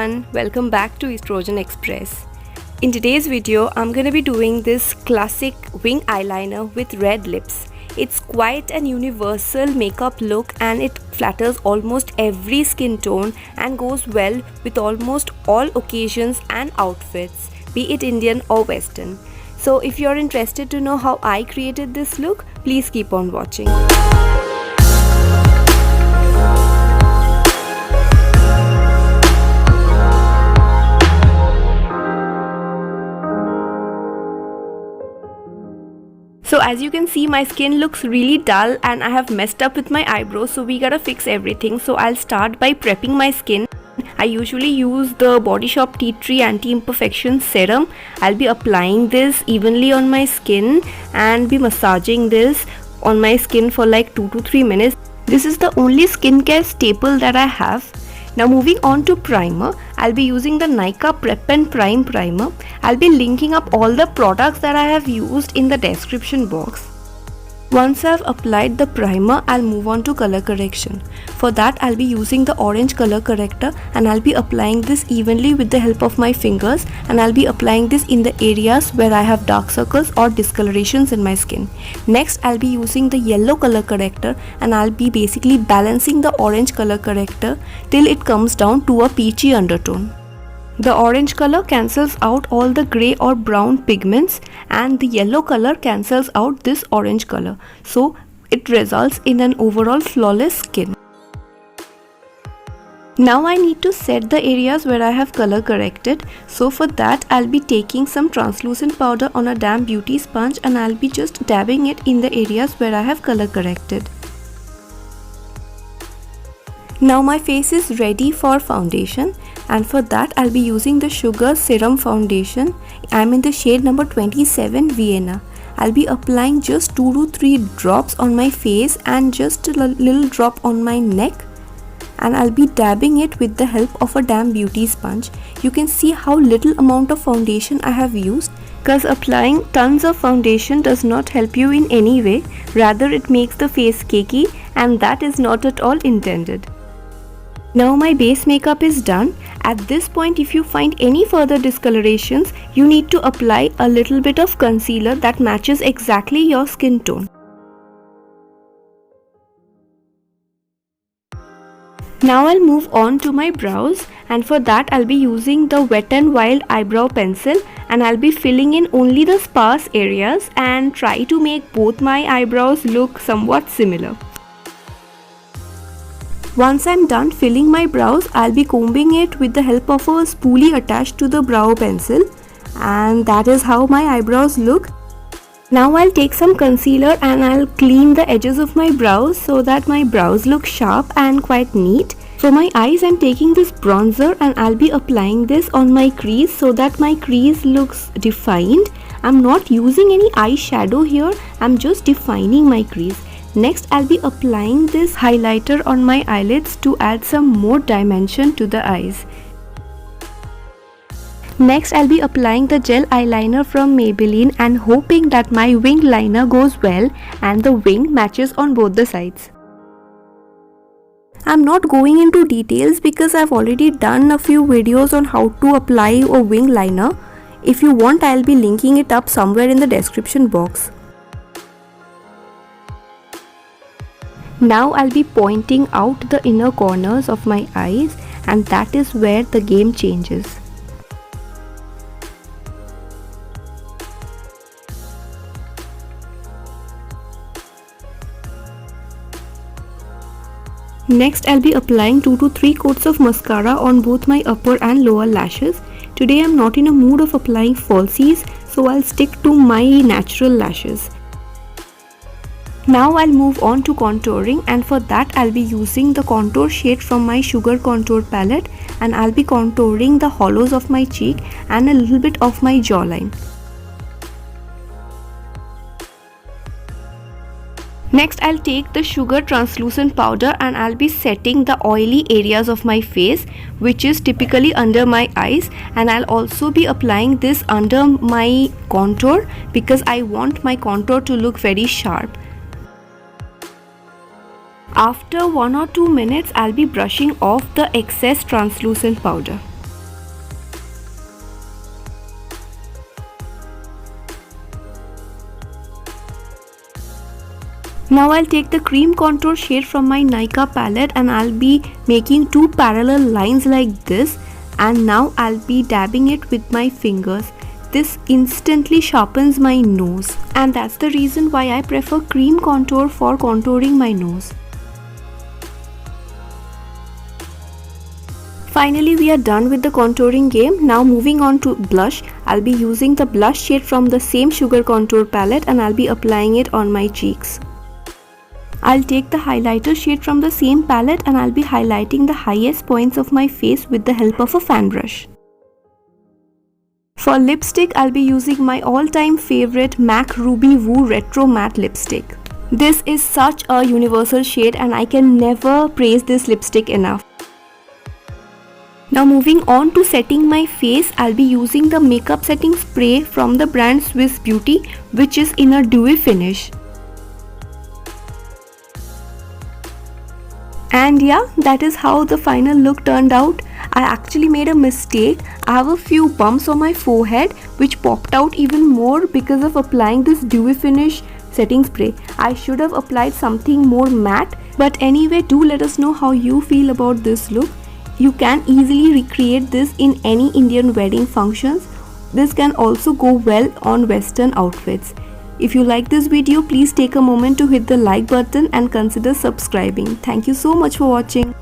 everyone, welcome back to Estrogen Express. In today's video, I'm gonna be doing this classic wing eyeliner with red lips. It's quite an universal makeup look and it flatters almost every skin tone and goes well with almost all occasions and outfits, be it Indian or Western. So if you're interested to know how I created this look, please keep on watching. So as you can see, my skin looks really dull and I have messed up with my eyebrows, so we gotta fix everything. So I'll start by prepping my skin. I usually use the Body Shop Tea Tree Anti-Imperfection Serum. I'll be applying this evenly on my skin and be massaging this on my skin for like 2 to 3 minutes. This is the only skincare staple that I have. Now moving on to primer, I'll be using the Nykaa Prep and Prime Primer. I'll be linking up all the products that I have used in the description box. Once I've applied the primer, I'll move on to color correction. For that, I'll be using the orange color corrector and I'll be applying this evenly with the help of my fingers, and I'll be applying this in the areas where I have dark circles or discolorations in my skin. Next, I'll be using the yellow color corrector and I'll be basically balancing the orange color corrector till it comes down to a peachy undertone. The orange color cancels out all the grey or brown pigments and the yellow color cancels out this orange color. So it results in an overall flawless skin. Now I need to set the areas where I have color corrected. So for that, I'll be taking some translucent powder on a damp beauty sponge and I'll be just dabbing it in the areas where I have color corrected. Now my face is ready for foundation, and for that I'll be using the Sugar Serum Foundation. I'm in the shade number 27 Vienna. I'll be applying just 2 to 3 drops on my face and just a little drop on my neck, and I'll be dabbing it with the help of a damp beauty sponge. You can see how little amount of foundation I have used, because applying tons of foundation does not help you in any way, rather it makes the face cakey, and that is not at all intended. Now my base makeup is done. At this point, if you find any further discolorations, you need to apply a little bit of concealer that matches exactly your skin tone. Now I'll move on to my brows, and for that I'll be using the Wet n Wild eyebrow pencil and I'll be filling in only the sparse areas and try to make both my eyebrows look somewhat similar. Once I'm done filling my brows, I'll be combing it with the help of a spoolie attached to the brow pencil, and that is how my eyebrows look. Now I'll take some concealer and I'll clean the edges of my brows so that my brows look sharp and quite neat. For my eyes, I'm taking this bronzer and I'll be applying this on my crease so that my crease looks defined. I'm not using any eyeshadow here, I'm just defining my crease. Next, I'll be applying this highlighter on my eyelids to add some more dimension to the eyes. Next, I'll be applying the gel eyeliner from Maybelline and hoping that my wing liner goes well and the wing matches on both the sides. I'm not going into details because I've already done a few videos on how to apply a wing liner. If you want, I'll be linking it up somewhere in the description box. Now I'll be pointing out the inner corners of my eyes, and that is where the game changes. Next, I'll be applying 2 to 3 coats of mascara on both my upper and lower lashes. Today I'm not in a mood of applying falsies, so I'll stick to my natural lashes. Now I'll move on to contouring, and for that I'll be using the contour shade from my Sugar Contour palette and I'll be contouring the hollows of my cheek and a little bit of my jawline. Next, I'll take the Sugar Translucent Powder and I'll be setting the oily areas of my face, which is typically under my eyes, and I'll also be applying this under my contour because I want my contour to look very sharp. After 1 or 2 minutes, I'll be brushing off the excess translucent powder. Now I'll take the cream contour shade from my Nykaa palette and I'll be making two parallel lines like this, and now I'll be dabbing it with my fingers. This instantly sharpens my nose, and that's the reason why I prefer cream contour for contouring my nose. Finally, we are done with the contouring game. Now moving on to blush. I'll be using the blush shade from the same Sugar Contour palette and I'll be applying it on my cheeks. I'll take the highlighter shade from the same palette and I'll be highlighting the highest points of my face with the help of a fan brush. For lipstick, I'll be using my all-time favorite MAC Ruby Woo Retro Matte Lipstick. This is such a universal shade and I can never praise this lipstick enough. Now moving on to setting my face, I'll be using the makeup setting spray from the brand Swiss Beauty, which is in a dewy finish. And yeah, that is how the final look turned out. I actually made a mistake. I have a few bumps on my forehead which popped out even more because of applying this dewy finish setting spray. I should have applied something more matte, but anyway, do let us know how you feel about this look. You can easily recreate this in any Indian wedding functions. This can also go well on Western outfits. If you like this video, please take a moment to hit the like button and consider subscribing. Thank you so much for watching.